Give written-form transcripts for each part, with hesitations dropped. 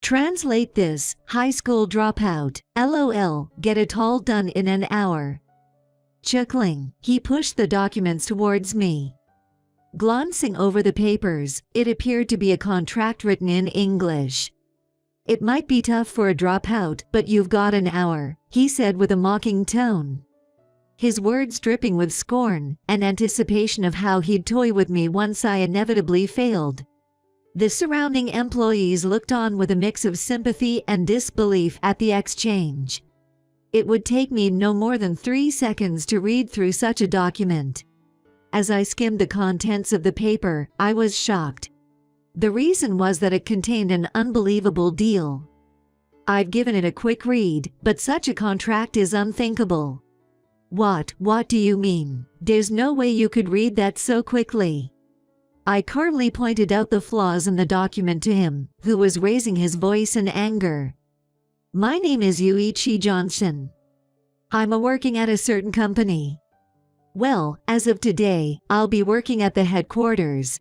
Translate this: high school dropout. LOL, get it all done in an hour. Chuckling, he pushed the documents towards me. Glancing over the papers, it appeared to be a contract written in English. It might be tough for a dropout, but you've got an hour, he said with a mocking tone. His words dripping with scorn and anticipation of how he'd toy with me once I inevitably failed. The surrounding employees looked on with a mix of sympathy and disbelief at the exchange. It would take me no more than 3 seconds to read through such a document. As I skimmed the contents of the paper, I was shocked. The reason was that it contained an unbelievable deal. I've given it a quick read, but such a contract is unthinkable. What do you mean? There's no way you could read that so quickly. I calmly pointed out the flaws in the document to him, who was raising his voice in anger. My name is Yuichi Johnson. I'm working at a certain company. Well, as of today, I'll be working at the headquarters.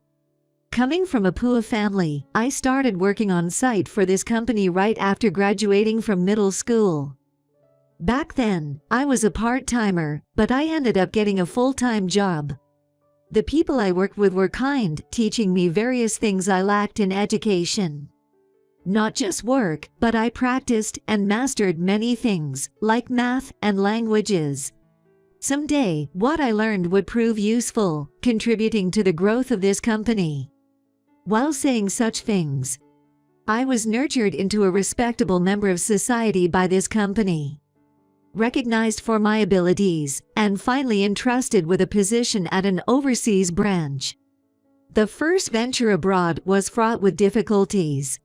Coming from a poor family, I started working on site for this company right after graduating from middle school. Back then, I was a part-timer, but I ended up getting a full-time job. The people I worked with were kind, teaching me various things I lacked in education. Not just work, but I practiced and mastered many things, like math and languages. Someday, what I learned would prove useful, contributing to the growth of this company. While saying such things, I was nurtured into a respectable member of society by this company. Recognized for my abilities, and finally entrusted with a position at an overseas branch. The first venture abroad was fraught with difficulties.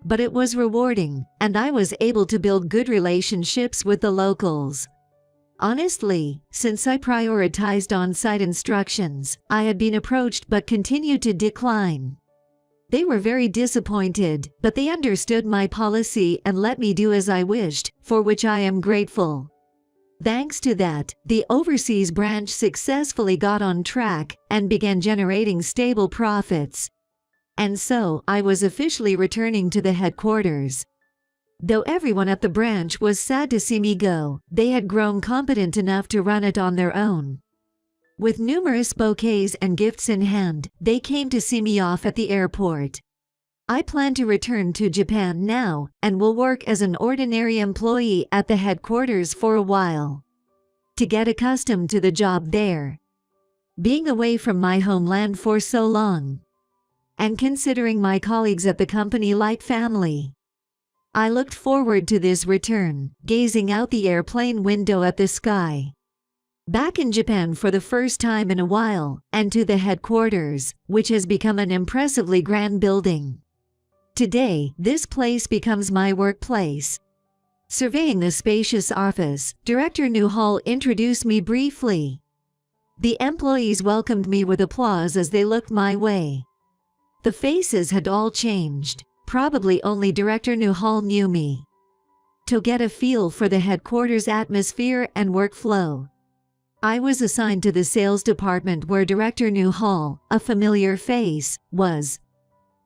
But it was rewarding, and I was able to build good relationships with the locals. Honestly, since I prioritized on-site instructions, I had been approached but continued to decline. They were very disappointed, but they understood my policy and let me do as I wished, for which I am grateful. Thanks to that, the overseas branch successfully got on track and began generating stable profits. And so, I was officially returning to the headquarters. Though everyone at the branch was sad to see me go, they had grown competent enough to run it on their own. With numerous bouquets and gifts in hand, they came to see me off at the airport. I plan to return to Japan now, and will work as an ordinary employee at the headquarters for a while. To get accustomed to the job there. Being away from my homeland for so long. And considering my colleagues at the company like family. I looked forward to this return, gazing out the airplane window at the sky. Back in Japan for the first time in a while, and to the headquarters, which has become an impressively grand building. Today, this place becomes my workplace. Surveying the spacious office, Director Newhall introduced me briefly. The employees welcomed me with applause as they looked my way. The faces had all changed. Probably only Director Newhall knew me. To get a feel for the headquarters atmosphere and workflow, I was assigned to the sales department where Director Newhall, a familiar face, was.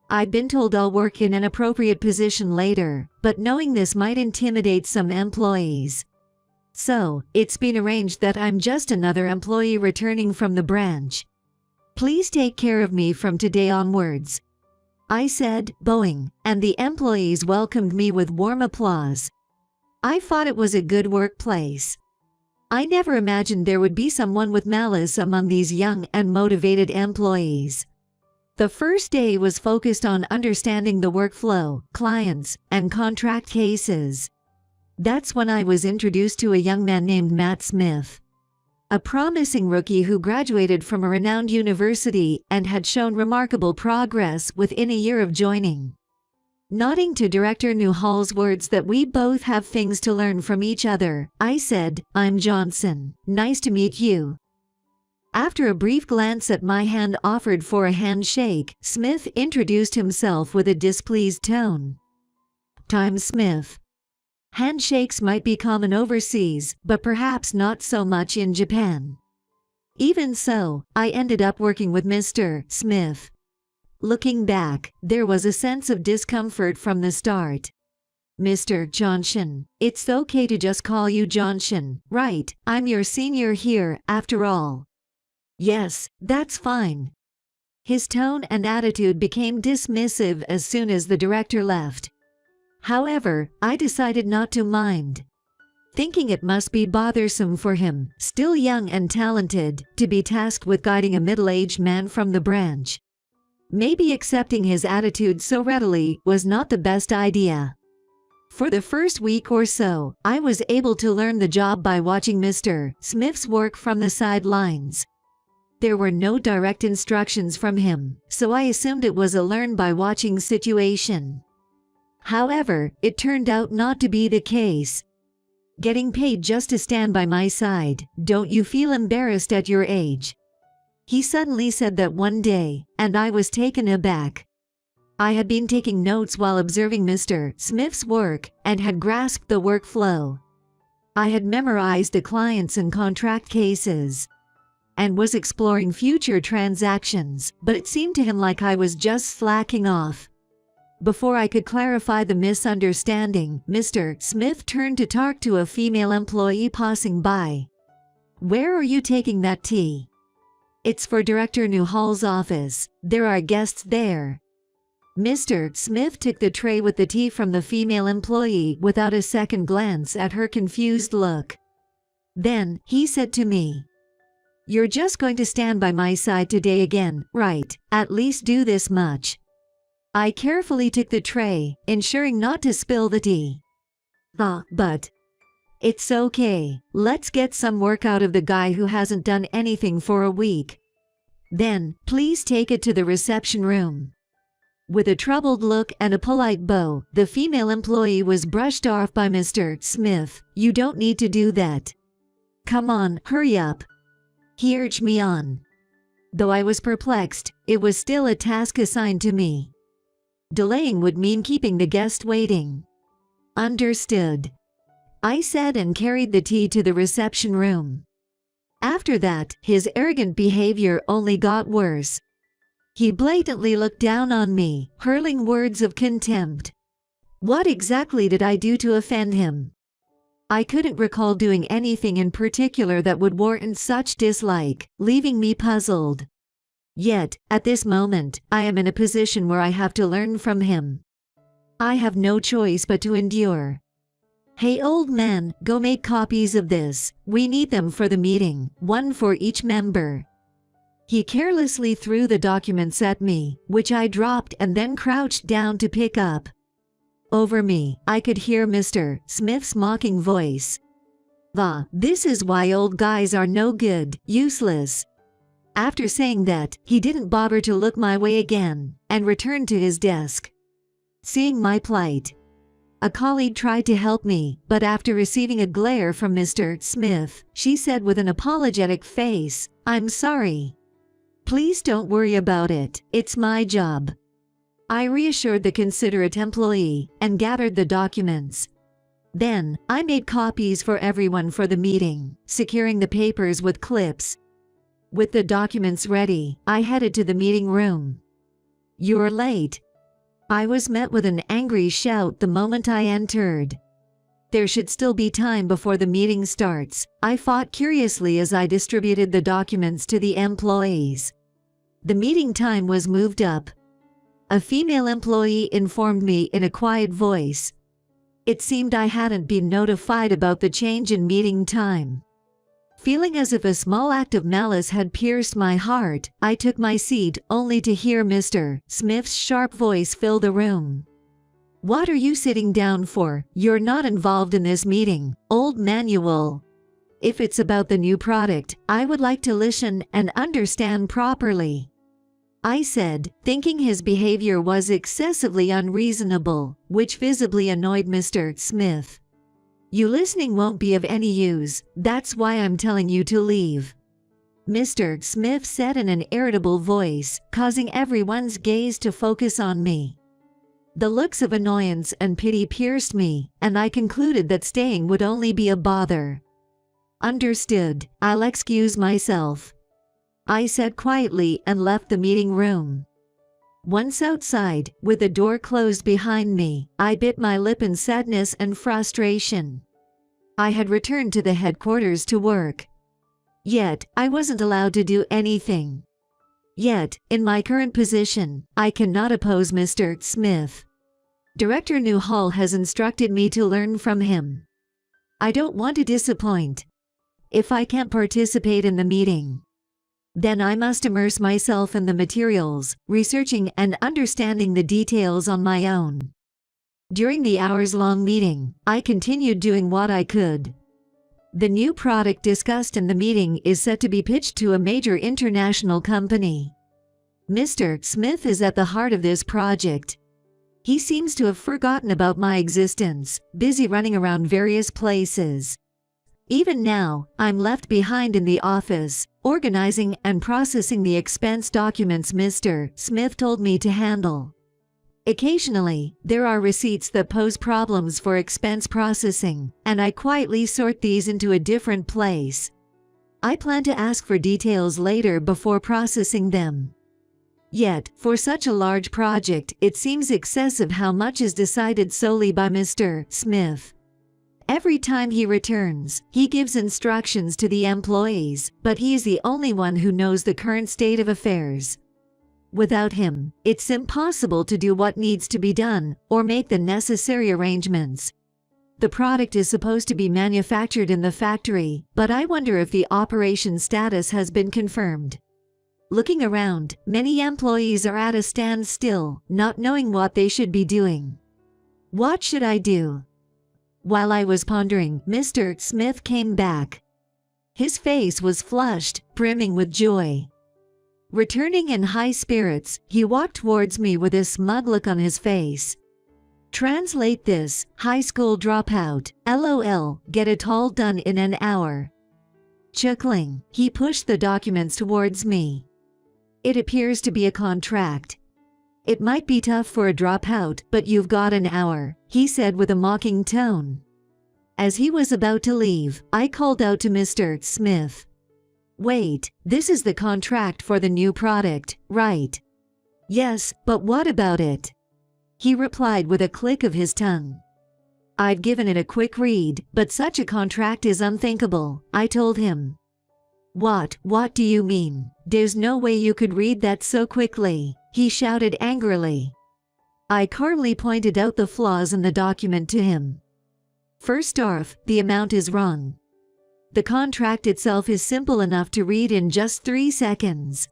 I'd been told I'll work in an appropriate position later, but knowing this might intimidate some employees. So, it's been arranged that I'm just another employee returning from the branch. Please take care of me from today onwards, I said, bowing, and the employees welcomed me with warm applause. I thought it was a good workplace. I never imagined there would be someone with malice among these young and motivated employees. The first day was focused on understanding the workflow, clients, and contract cases. That's when I was introduced to a young man named Matt Smith. A promising rookie who graduated from a renowned university and had shown remarkable progress within a year of joining. Nodding to Director Newhall's words that we both have things to learn from each other, I said, "I'm Johnson. Nice to meet you." After a brief glance at my hand offered for a handshake, Smith introduced himself with a displeased tone. "I'm Smith." Handshakes might be common overseas, but perhaps not so much in Japan. Even so, I ended up working with Mr. Smith. Looking back, there was a sense of discomfort from the start. Mr. Johnson, it's okay to just call you Johnson, right? I'm your senior here, after all. Yes, that's fine. His tone and attitude became dismissive as soon as the director left. However, I decided not to mind. Thinking it must be bothersome for him, still young and talented, to be tasked with guiding a middle-aged man from the branch. Maybe accepting his attitude so readily was not the best idea. For the first week or so, I was able to learn the job by watching Mr. Smith's work from the sidelines. There were no direct instructions from him, so I assumed it was a learn-by-watching situation. However, it turned out not to be the case. Getting paid just to stand by my side, don't you feel embarrassed at your age? He suddenly said that one day, and I was taken aback. I had been taking notes while observing Mr. Smith's work and had grasped the workflow. I had memorized the clients and contract cases and was exploring future transactions, but it seemed to him like I was just slacking off. Before I could clarify the misunderstanding, Mr. Smith turned to talk to a female employee passing by. "Where are you taking that tea?" "It's for Director Newhall's office. There are guests there." Mr. Smith took the tray with the tea from the female employee without a second glance at her confused look. Then, he said to me, "You're just going to stand by my side today again, right? At least do this much." I carefully took the tray, ensuring not to spill the tea. But it's okay. Let's get some work out of the guy who hasn't done anything for a week. Then, please take it to the reception room." With a troubled look and a polite bow, the female employee was brushed off by Mr. Smith. "You don't need to do that. Come on, hurry up." He urged me on. Though I was perplexed, it was still a task assigned to me. Delaying would mean keeping the guest waiting. "Understood," I said and carried the tea to the reception room. After that, his arrogant behavior only got worse. He blatantly looked down on me, hurling words of contempt. What exactly did I do to offend him? I couldn't recall doing anything in particular that would warrant such dislike, leaving me puzzled. Yet, at this moment, I am in a position where I have to learn from him. I have no choice but to endure. "Hey old man, go make copies of this. We need them for the meeting, one for each member." He carelessly threw the documents at me, which I dropped and then crouched down to pick up. Over me, I could hear Mr. Smith's mocking voice. This is why old guys are no good, useless." After saying that, he didn't bother to look my way again, and returned to his desk. Seeing my plight, a colleague tried to help me, but after receiving a glare from Mr. Smith, she said with an apologetic face, "I'm sorry. Please don't worry about it, it's my job." I reassured the considerate employee and gathered the documents. Then, I made copies for everyone for the meeting, securing the papers with clips. With the documents ready, I headed to the meeting room. "You're late." I was met with an angry shout the moment I entered. There should still be time before the meeting starts, I thought curiously as I distributed the documents to the employees. The meeting time was moved up. A female employee informed me in a quiet voice. It seemed I hadn't been notified about the change in meeting time. Feeling as if a small act of malice had pierced my heart, I took my seat only to hear Mr. Smith's sharp voice fill the room. "What are you sitting down for? You're not involved in this meeting, old manual. If it's about the new product, I would like to listen and understand properly," I said, thinking his behavior was excessively unreasonable, which visibly annoyed Mr. Smith. "You listening won't be of any use, that's why I'm telling you to leave," Mr. Smith said in an irritable voice, causing everyone's gaze to focus on me. The looks of annoyance and pity pierced me, and I concluded that staying would only be a bother. "Understood, I'll excuse myself," I said quietly and left the meeting room. Once outside, with the door closed behind me, I bit my lip in sadness and frustration. I had returned to the headquarters to work. Yet, I wasn't allowed to do anything. Yet, in my current position, I cannot oppose Mr. Smith. Director Newhall has instructed me to learn from him. I don't want to disappoint. If I can't participate in the meeting, then I must immerse myself in the materials, researching and understanding the details on my own. During the hours-long meeting, I continued doing what I could. The new product discussed in the meeting is set to be pitched to a major international company. Mr. Smith is at the heart of this project. He seems to have forgotten about my existence, busy running around various places. Even now, I'm left behind in the office, organizing and processing the expense documents Mr. Smith told me to handle. Occasionally, there are receipts that pose problems for expense processing, and I quietly sort these into a different place. I plan to ask for details later before processing them. Yet, for such a large project, it seems excessive how much is decided solely by Mr. Smith. Every time he returns, he gives instructions to the employees, but he is the only one who knows the current state of affairs. Without him, it's impossible to do what needs to be done or make the necessary arrangements. The product is supposed to be manufactured in the factory, but I wonder if the operation status has been confirmed. Looking around, many employees are at a standstill, not knowing what they should be doing. What should I do? While I was pondering, Mr. Smith came back. His face was flushed, brimming with joy. Returning in high spirits, he walked towards me with a smug look on his face. Translate this: high school dropout, LOL, get it all done in an hour. Chuckling, he pushed the documents towards me. It appears to be a contract. It might be tough for a dropout, but you've got an hour, he said with a mocking tone. As he was about to leave, I called out to Mr. Smith. Wait, this is the contract for the new product, right? Yes, but what about it? He replied with a click of his tongue. I've given it a quick read, but such a contract is unthinkable, I told him. What do you mean? There's no way you could read that so quickly, he shouted angrily. I calmly pointed out the flaws in the document to him. First off, the amount is wrong. The contract itself is simple enough to read in just 3 seconds.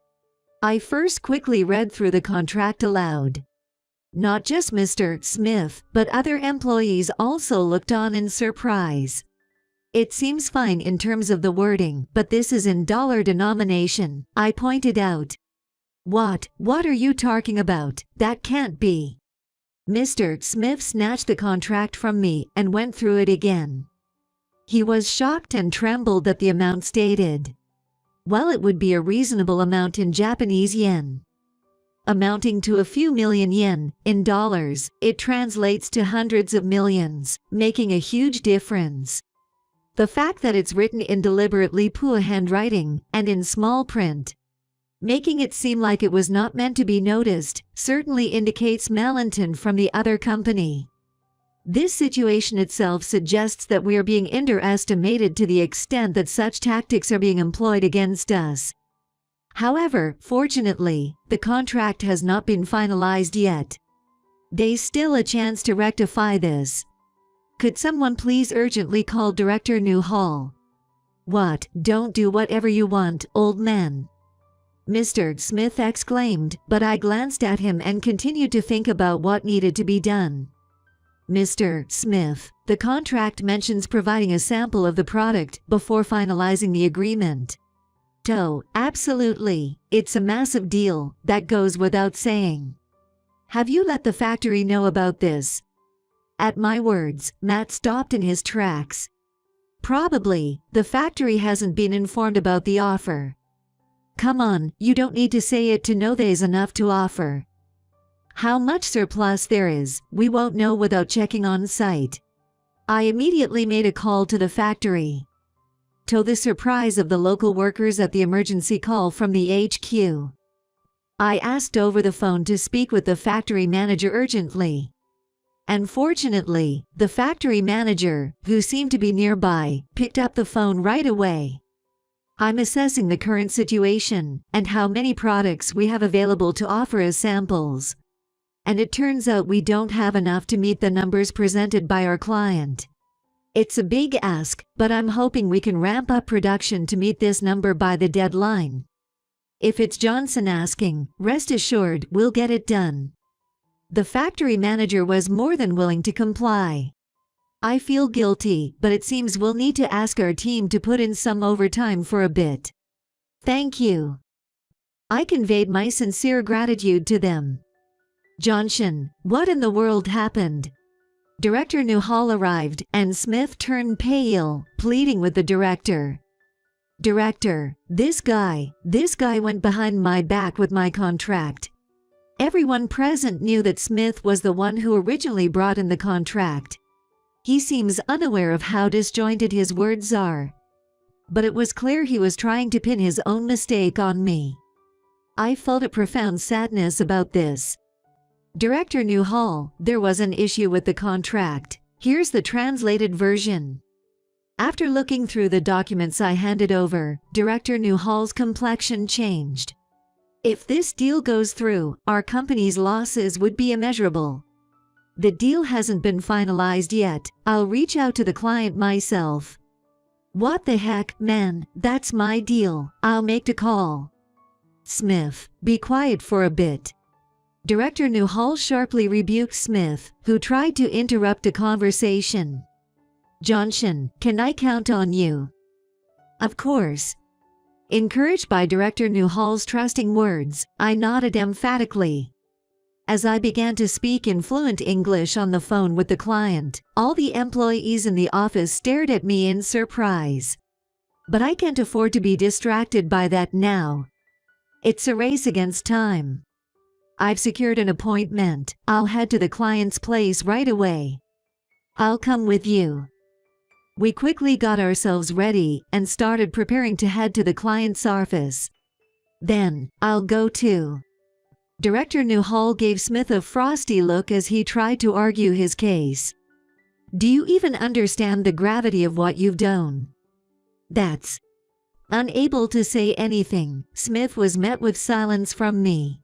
I first quickly read through the contract aloud. Not just Mr. Smith, but other employees also looked on in surprise. It seems fine in terms of the wording, but this is in dollar denomination, I pointed out. What are you talking about? That can't be. Mr. Smith snatched the contract from me and went through it again. He was shocked and trembled at the amount stated. Well, it would be a reasonable amount in Japanese yen. Amounting to a few million yen, in dollars, it translates to hundreds of millions, making a huge difference. The fact that it's written in deliberately poor handwriting and in small print, making it seem like it was not meant to be noticed, certainly indicates malintent from the other company. This situation itself suggests that we are being underestimated to the extent that such tactics are being employed against us. However, fortunately, the contract has not been finalized yet. There's still a chance to rectify this. Could someone please urgently call Director Newhall? What? Don't do whatever you want, old man, Mr. Smith exclaimed, but I glanced at him and continued to think about what needed to be done. Mr. Smith, the contract mentions providing a sample of the product before finalizing the agreement. Oh, absolutely. It's a massive deal, that goes without saying. Have you let the factory know about this? At my words, Matt stopped in his tracks. Probably, the factory hasn't been informed about the offer. Come on, you don't need to say it to know there's enough to offer. How much surplus there is, we won't know without checking on site. I immediately made a call to the factory. To the surprise of the local workers at the emergency call from the HQ. I asked over the phone to speak with the factory manager urgently. And fortunately, the factory manager, who seemed to be nearby, picked up the phone right away. I'm assessing the current situation and how many products we have available to offer as samples. And it turns out we don't have enough to meet the numbers presented by our client. It's a big ask, but I'm hoping we can ramp up production to meet this number by the deadline. If it's Johnson asking, rest assured we'll get it done. The factory manager was more than willing to comply. I feel guilty, but it seems we'll need to ask our team to put in some overtime for a bit. Thank you. I conveyed my sincere gratitude to them. Johnson, what in the world happened? Director Newhall arrived, and Smith turned pale, pleading with the director. Director, this guy went behind my back with my contract. Everyone present knew that Smith was the one who originally brought in the contract. He seems unaware of how disjointed his words are. But it was clear he was trying to pin his own mistake on me. I felt a profound sadness about this. Director Newhall, there was an issue with the contract. Here's the translated version. After looking through the documents I handed over, Director Newhall's complexion changed. If this deal goes through, our company's losses would be immeasurable. The deal hasn't been finalized yet. I'll reach out to the client myself. What the heck, man, that's my deal. I'll make the call. Smith, be quiet for a bit. Director Newhall sharply rebuked Smith, who tried to interrupt the conversation. Johnson, can I count on you? Of course. Encouraged by Director Newhall's trusting words, I nodded emphatically. As I began to speak in fluent English on the phone with the client, all the employees in the office stared at me in surprise. But I can't afford to be distracted by that now. It's a race against time. I've secured an appointment. I'll head to the client's place right away. I'll come with you. We quickly got ourselves ready and started preparing to head to the client's office. Then, I'll go too. Director Newhall gave Smith a frosty look as he tried to argue his case. Do you even understand the gravity of what you've done? That's... Unable to say anything, Smith was met with silence from me.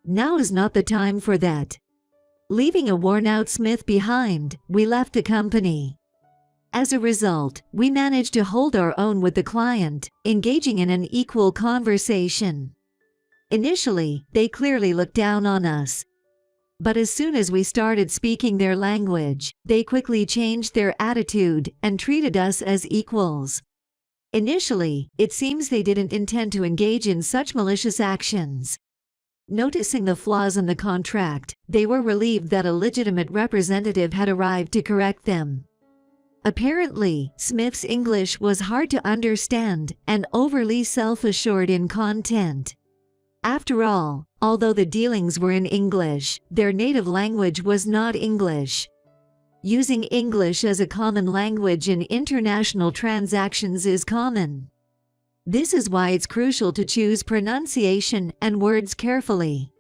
Now is not the time for that. Leaving a worn-out Smith behind, we left the company. As a result, we managed to hold our own with the client, engaging in an equal conversation. Initially, they clearly looked down on us. But as soon as we started speaking their language, they quickly changed their attitude and treated us as equals. Initially, it seems they didn't intend to engage in such malicious actions. Noticing the flaws in the contract, they were relieved that a legitimate representative had arrived to correct them. Apparently, Smith's English was hard to understand and overly self-assured in content. After all, although the dealings were in English, their native language was not English. Using English as a common language in international transactions is common. This is why it's crucial to choose pronunciation and words carefully.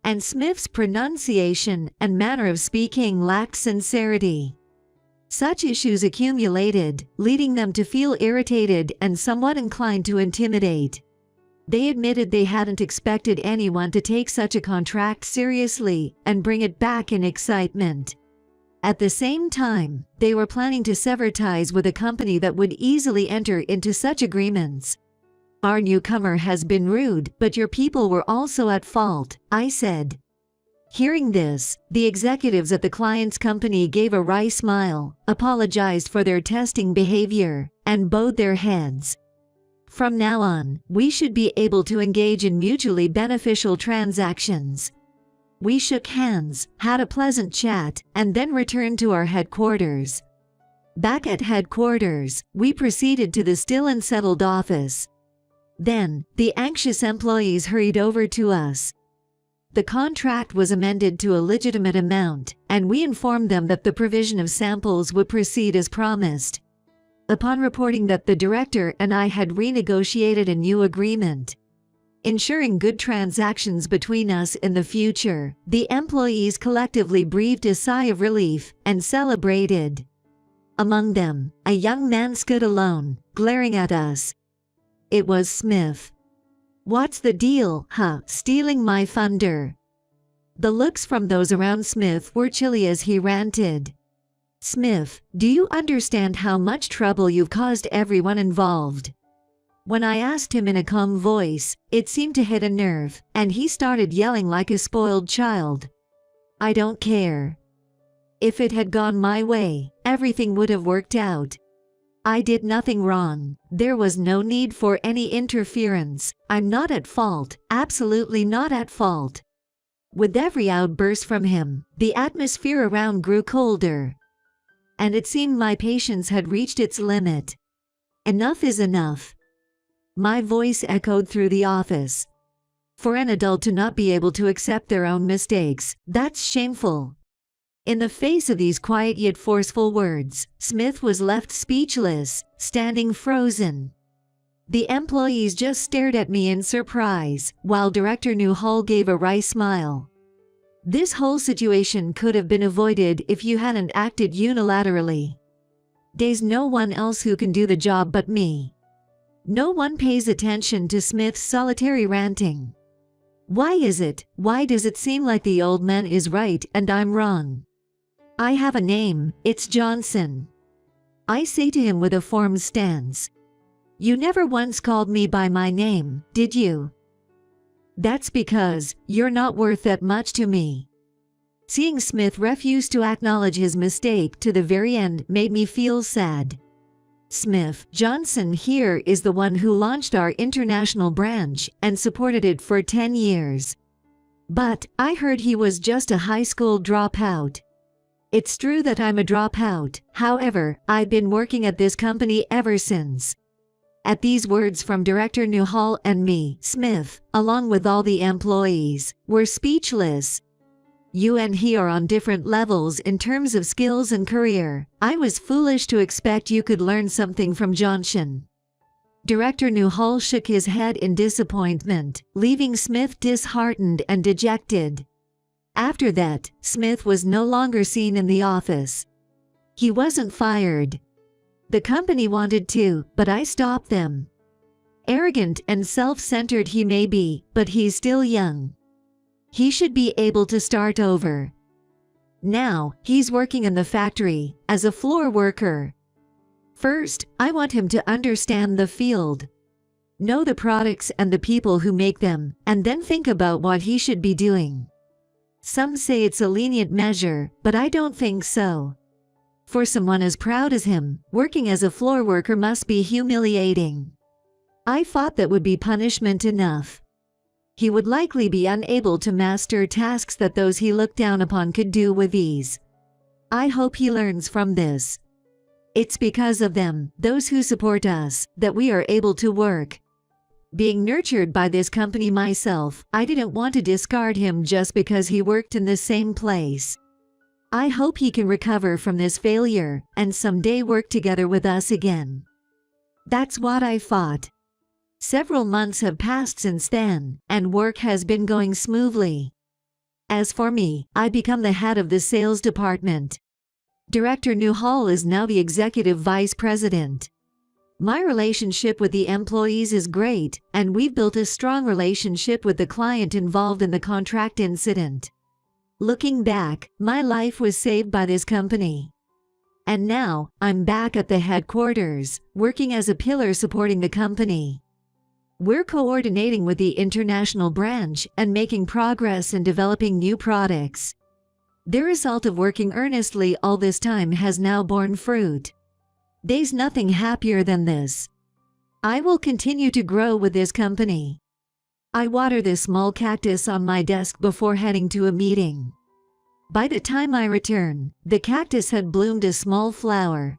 And Smith's pronunciation and manner of speaking lacked sincerity. Such issues accumulated, leading them to feel irritated and somewhat inclined to intimidate. They admitted they hadn't expected anyone to take such a contract seriously and bring it back in excitement. At the same time, they were planning to sever ties with a company that would easily enter into such agreements. Our newcomer has been rude, but your people were also at fault, I said. Hearing this, the executives at the client's company gave a wry smile, apologized for their testing behavior, and bowed their heads. From now on, we should be able to engage in mutually beneficial transactions. We shook hands, had a pleasant chat, and then returned to our headquarters. Back at headquarters, we proceeded to the still unsettled office. Then, the anxious employees hurried over to us. The contract was amended to a legitimate amount, and we informed them that the provision of samples would proceed as promised. Upon reporting that the director and I had renegotiated a new agreement, ensuring good transactions between us in the future. The employees collectively breathed a sigh of relief and celebrated. Among them, a young man stood alone, glaring at us. It was Smith. "What's the deal, huh? Stealing my thunder?" The looks from those around Smith were chilly as he ranted. "Smith, do you understand how much trouble you've caused everyone involved?" When I asked him in a calm voice, it seemed to hit a nerve, and he started yelling like a spoiled child. "I don't care. If it had gone my way, everything would have worked out. I did nothing wrong. There was no need for any interference. I'm not at fault, absolutely not at fault." With every outburst from him, the atmosphere around grew colder. And it seemed my patience had reached its limit. Enough is enough. My voice echoed through the office. For an adult to not be able to accept their own mistakes, that's shameful. In the face of these quiet yet forceful words, Smith was left speechless, standing frozen. The employees just stared at me in surprise, while Director Newhall gave a wry smile. This whole situation could have been avoided if you hadn't acted unilaterally. There's no one else who can do the job but me. No one pays attention to Smith's solitary ranting. Why is it? Why does it seem like the old man is right and I'm wrong? I have a name, it's Johnson. I say to him with a firm stance. You never once called me by my name, did you? That's because you're not worth that much to me. Seeing Smith refuse to acknowledge his mistake to the very end made me feel sad. Smith, Johnson here is the one who launched our international branch and supported it for 10 years. But I heard he was just a high school dropout. It's true that I'm a dropout, however, I've been working at this company ever since. At these words from Director Newhall and me, Smith, along with all the employees, were speechless. You and he are on different levels in terms of skills and career. I was foolish to expect you could learn something from Johnson. Director Newhall shook his head in disappointment, leaving Smith disheartened and dejected. After that, Smith was no longer seen in the office. He wasn't fired. The company wanted to, but I stopped them. Arrogant and self-centered he may be, but he's still young. He should be able to start over. Now, he's working in the factory, as a floor worker. First, I want him to understand the field. Know the products and the people who make them, and then think about what he should be doing. Some say it's a lenient measure, but I don't think so. For someone as proud as him, working as a floor worker must be humiliating. I thought that would be punishment enough. He would likely be unable to master tasks that those he looked down upon could do with ease. I hope he learns from this. It's because of them, those who support us, that we are able to work. Being nurtured by this company myself, I didn't want to discard him just because he worked in the same place. I hope he can recover from this failure and someday work together with us again. That's what I thought. Several months have passed since then, and work has been going smoothly. As for me, I become the head of the sales department. Director Newhall is now the executive vice president. My relationship with the employees is great, and we've built a strong relationship with the client involved in the contract incident. Looking back, my life was saved by this company. And now, I'm back at the headquarters, working as a pillar supporting the company. We're coordinating with the international branch and making progress in developing new products. The result of working earnestly all this time has now borne fruit. There's nothing happier than this. I will continue to grow with this company. I water this small cactus on my desk before heading to a meeting. By the time I return, the cactus had bloomed a small flower,